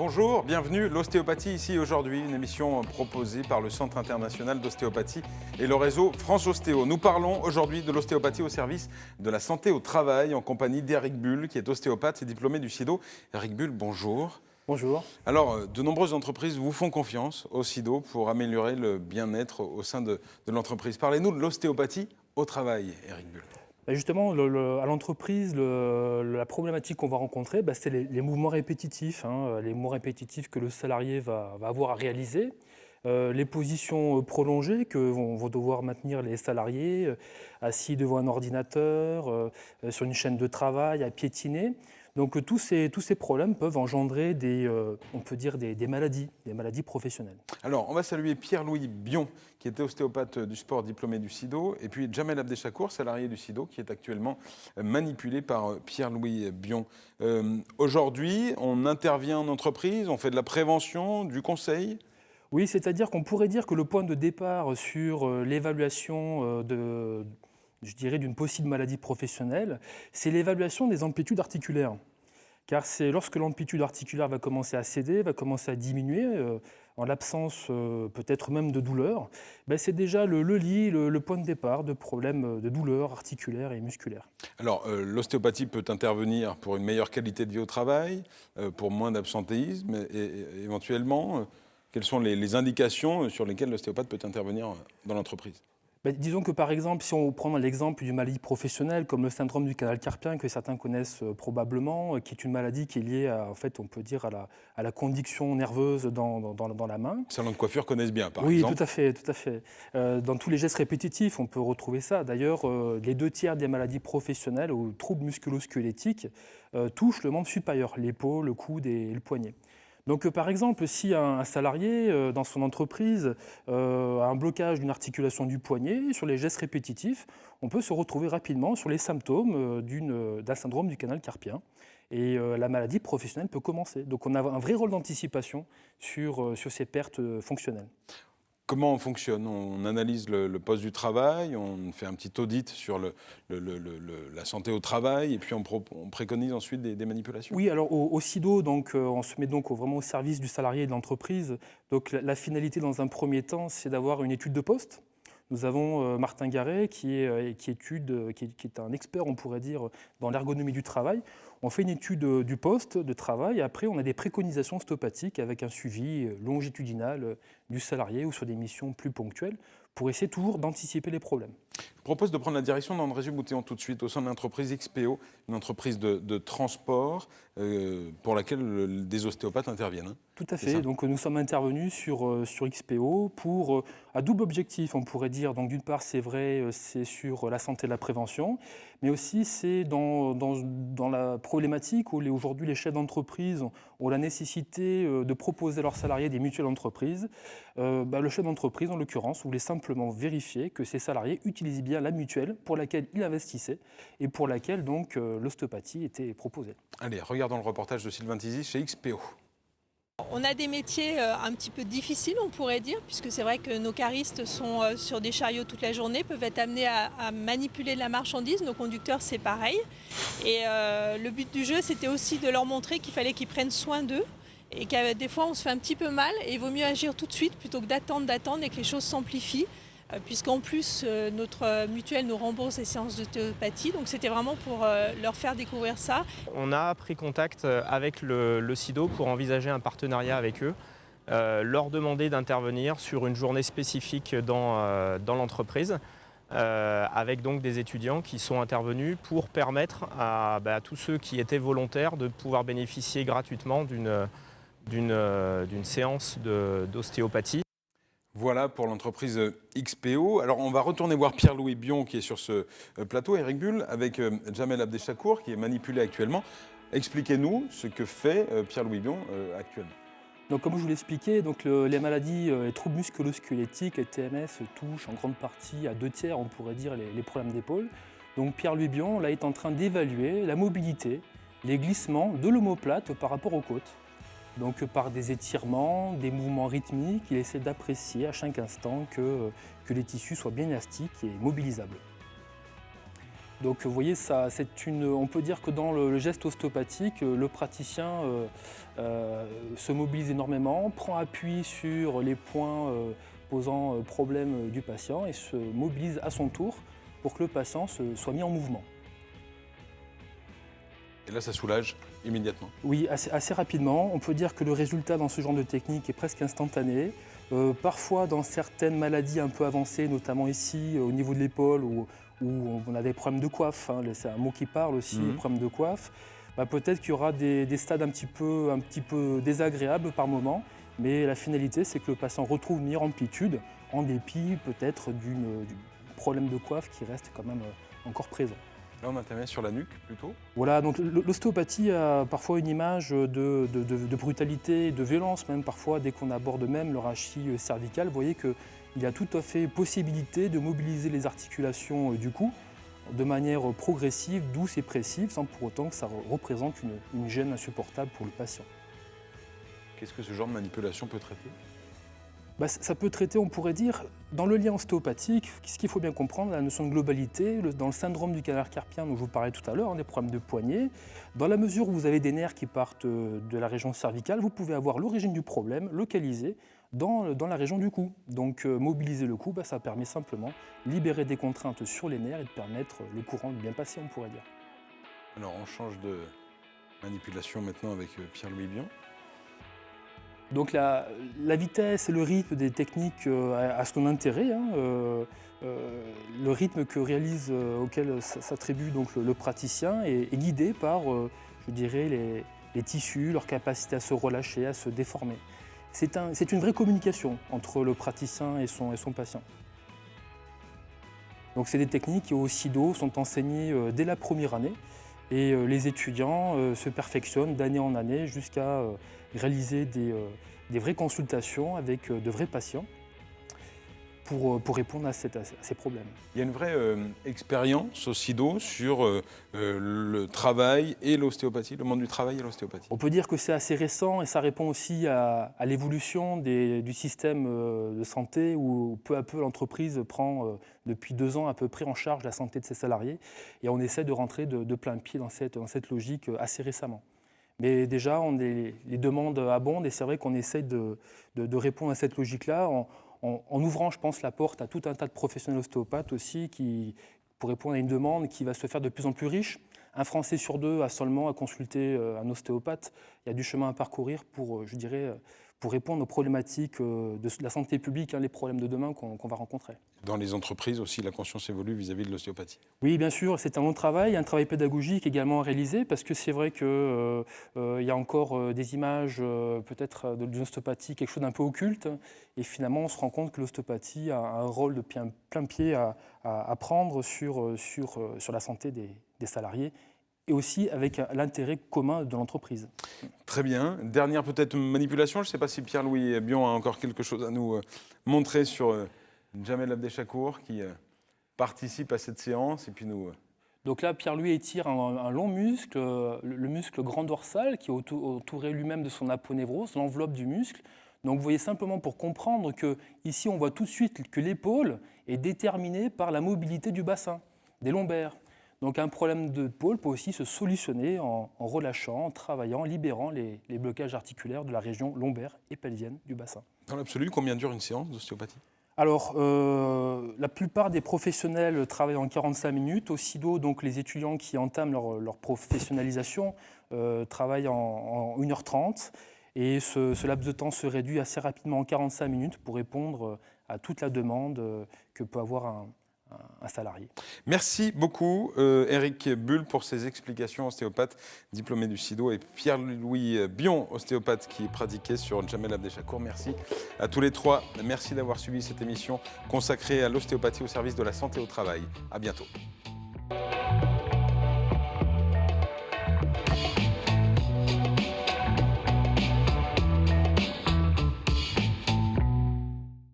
Bonjour, bienvenue. L'ostéopathie ici aujourd'hui, une émission proposée par le Centre international d'ostéopathie et le réseau France Ostéo. Nous parlons aujourd'hui de l'ostéopathie au service de la santé au travail en compagnie d'Éric Bull, qui est ostéopathe et diplômé du SIDO. Éric Bull, bonjour. Bonjour. Alors, de nombreuses entreprises vous font confiance au SIDO pour améliorer le bien-être au sein de l'entreprise. Parlez-nous de l'ostéopathie au travail, Éric Bull. Justement, à l'entreprise, la problématique qu'on va rencontrer, c'est les mouvements répétitifs, les mouvements répétitifs que le salarié va avoir à réaliser, les positions prolongées que vont devoir maintenir les salariés, assis devant un ordinateur, sur une chaîne de travail, à piétiner. Donc tous ces problèmes peuvent engendrer on peut dire des maladies professionnelles. Alors, on va saluer Pierre-Louis Bion, qui était ostéopathe du sport diplômé du SIDO, et puis Jamel Abdechakour, salarié du SIDO, qui est actuellement manipulé par Pierre-Louis Bion. Aujourd'hui, on intervient en entreprise, on fait de la prévention, du conseil. Oui, c'est-à-dire qu'on pourrait dire que le point de départ sur l'évaluation d'une possible maladie professionnelle, c'est l'évaluation des amplitudes articulaires. Car c'est lorsque l'amplitude articulaire va commencer à céder, va commencer à diminuer, en l'absence peut-être même de douleur, c'est déjà le point de départ de problèmes de douleurs articulaires et musculaires. Alors, l'ostéopathie peut intervenir pour une meilleure qualité de vie au travail, pour moins d'absentéisme, et éventuellement, quelles sont les indications sur lesquelles l'ostéopathe peut intervenir dans l'entreprise ? Disons que par exemple, si on prend l'exemple d'une maladie professionnelle comme le syndrome du canal carpien que certains connaissent probablement, qui est une maladie qui est liée à, en fait, on peut dire à la conduction nerveuse dans la main. Les salons de coiffure connaissent bien, par oui, exemple. Oui, tout à fait. Dans tous les gestes répétitifs, on peut retrouver ça. D'ailleurs, les 2/3 des maladies professionnelles ou troubles musculo-squelettiques touchent le membre supérieur, l'épaule, le coude et le poignet. Donc, par exemple, si un salarié dans son entreprise a un blocage d'une articulation du poignet, sur les gestes répétitifs, on peut se retrouver rapidement sur les symptômes d'un syndrome du canal carpien. Et la maladie professionnelle peut commencer. Donc, on a un vrai rôle d'anticipation sur ces pertes fonctionnelles. Comment on fonctionne ? On analyse le poste du travail, on fait un petit audit sur la santé au travail, et puis on préconise ensuite des manipulations. Oui, alors au SIDO, on se met donc vraiment au service du salarié et de l'entreprise. Donc la finalité dans un premier temps, c'est d'avoir une étude de poste. Nous avons Martin Garret qui est un expert, on pourrait dire, dans l'ergonomie du travail. On fait une étude du poste de travail et après on a des préconisations ostéopathiques avec un suivi longitudinal du salarié ou sur des missions plus ponctuelles pour essayer toujours d'anticiper les problèmes. Je propose de prendre la direction d'André Boutéon tout de suite au sein de l'entreprise XPO, une entreprise de transport pour laquelle des ostéopathes interviennent. Tout à fait. Donc nous sommes intervenus sur XPO pour à double objectif, on pourrait dire. Donc d'une part, c'est vrai, c'est sur la santé et la prévention, mais aussi c'est dans la problématique où aujourd'hui les chefs d'entreprise ont la nécessité de proposer à leurs salariés des mutuelles d'entreprise. Le chef d'entreprise, en l'occurrence, voulait simplement vérifier que ses salariés utilisent bien la mutuelle pour laquelle il investissait et pour laquelle donc l'ostéopathie était proposée. Allez, regardons le reportage de Sylvain Tizy chez XPO. On a des métiers un petit peu difficiles, on pourrait dire, puisque c'est vrai que nos caristes sont sur des chariots toute la journée, peuvent être amenés à manipuler de la marchandise. Nos conducteurs, c'est pareil. Et le but du jeu, c'était aussi de leur montrer qu'il fallait qu'ils prennent soin d'eux et qu'à des fois, on se fait un petit peu mal et il vaut mieux agir tout de suite plutôt que d'attendre et que les choses s'amplifient. Puisqu'en plus, notre mutuelle nous rembourse les séances d'ostéopathie. Donc c'était vraiment pour leur faire découvrir ça. On a pris contact avec le SIDO pour envisager un partenariat avec eux, leur demander d'intervenir sur une journée spécifique dans l'entreprise, avec donc des étudiants qui sont intervenus pour permettre à tous ceux qui étaient volontaires de pouvoir bénéficier gratuitement d'une séance d'ostéopathie. Voilà pour l'entreprise XPO. Alors on va retourner voir Pierre-Louis Bion qui est sur ce plateau, Éric Bull, avec Jamel Abdechakour qui est manipulé actuellement. Expliquez-nous ce que fait Pierre-Louis Bion actuellement. Donc, comme je vous l'expliquais, les maladies, les troubles musculo-squelettiques, les TMS touchent en grande partie à 2/3, on pourrait dire, les problèmes d'épaule. Donc Pierre-Louis Bion là, est en train d'évaluer la mobilité, les glissements de l'omoplate par rapport aux côtes. Donc par des étirements, des mouvements rythmiques, il essaie d'apprécier à chaque instant que les tissus soient bien élastiques et mobilisables. Donc vous voyez, on peut dire que dans le geste ostéopathique, le praticien se mobilise énormément, prend appui sur les points posant problème du patient et se mobilise à son tour pour que le patient soit mis en mouvement. Et là, ça soulage immédiatement. Oui, assez rapidement. On peut dire que le résultat dans ce genre de technique est presque instantané. Parfois, dans certaines maladies un peu avancées, notamment ici, au niveau de l'épaule, où on a des problèmes de coiffe, hein, c'est un mot qui parle aussi, les problèmes de coiffe, peut-être qu'il y aura des stades un petit peu désagréables par moment, mais la finalité, c'est que le patient retrouve une meilleure amplitude, en dépit peut-être du problème de coiffe qui reste quand même encore présent. Là, on intervient sur la nuque plutôt. Voilà, donc l'ostéopathie a parfois une image de brutalité, de violence même parfois, dès qu'on aborde même le rachis cervical. Vous voyez qu'il y a tout à fait possibilité de mobiliser les articulations du cou de manière progressive, douce et précise, sans pour autant que ça représente une gêne insupportable pour le patient. Qu'est-ce que ce genre de manipulation peut traiter ? Ça peut traiter, on pourrait dire, dans le lien ostéopathique, ce qu'il faut bien comprendre, la notion de globalité, dans le syndrome du canal carpien dont je vous parlais tout à l'heure, des problèmes de poignet, dans la mesure où vous avez des nerfs qui partent de la région cervicale, vous pouvez avoir l'origine du problème localisée dans la région du cou. Donc mobiliser le cou, ça permet simplement de libérer des contraintes sur les nerfs et de permettre le courant de bien passer, on pourrait dire. Alors on change de manipulation maintenant avec Pierre-Louis Bion. Donc la vitesse et le rythme des techniques a son intérêt. Le rythme auquel s'attribue donc le praticien est guidé par, je dirais, les tissus, leur capacité à se relâcher, à se déformer. C'est une vraie communication entre le praticien et son patient. Donc c'est des techniques qui au SIDO sont enseignées dès la première année et les étudiants se perfectionnent d'année en année jusqu'à réaliser des vraies consultations avec de vrais patients pour répondre à ces problèmes. Il y a une vraie expérience au SIDO sur le travail et l'ostéopathie, le monde du travail et l'ostéopathie. On peut dire que c'est assez récent et ça répond aussi à l'évolution du système de santé où peu à peu l'entreprise prend depuis 2 ans à peu près en charge la santé de ses salariés et on essaie de rentrer de plein pied dans cette logique assez récemment. Mais déjà, les demandes abondent et c'est vrai qu'on essaie de répondre à cette logique-là en ouvrant, je pense, la porte à tout un tas de professionnels ostéopathes aussi pour répondre à une demande qui va se faire de plus en plus riche. Un Français sur 2 a seulement à consulter un ostéopathe. Il y a du chemin à parcourir pour répondre aux problématiques de la santé publique, les problèmes de demain qu'on va rencontrer. Dans les entreprises aussi, la conscience évolue vis-à-de l'ostéopathie. Oui, bien sûr, c'est un long travail, un travail pédagogique également à réaliser, parce que c'est vrai qu'il y a encore des images peut-être de l'ostéopathie, quelque chose d'un peu occulte, et finalement on se rend compte que l'ostéopathie a un rôle de plein pied à prendre sur la santé des salariés, et aussi avec l'intérêt commun de l'entreprise. Très bien. Dernière peut-être manipulation, je ne sais pas si Pierre-Louis Bion a encore quelque chose à nous montrer sur Jamel Abdechakour qui participe à cette séance et puis nous... Donc là, Pierre-Louis étire un long muscle, le muscle grand dorsal qui est entouré lui-même de son aponévrose, l'enveloppe du muscle. Donc vous voyez simplement pour comprendre qu'ici on voit tout de suite que l'épaule est déterminée par la mobilité du bassin, des lombaires. Donc un problème d'épaule peut aussi se solutionner en relâchant, en travaillant, en libérant les blocages articulaires de la région lombaire et pelvienne du bassin. Dans l'absolu, combien dure une séance d'ostéopathie ? Alors, la plupart des professionnels travaillent en 45 minutes. Au SIDO, donc, les étudiants qui entament leur professionnalisation travaillent en 1h30. Et ce laps de temps se réduit assez rapidement en 45 minutes pour répondre à toute la demande que peut avoir un salarié. Merci beaucoup Eric Bull pour ces explications, ostéopathe diplômé du SIDO, et Pierre-Louis Bion, ostéopathe qui pratiquait sur Jamel Abdechakour. Merci à tous les trois. Merci d'avoir suivi cette émission consacrée à l'ostéopathie au service de la santé au travail. À bientôt.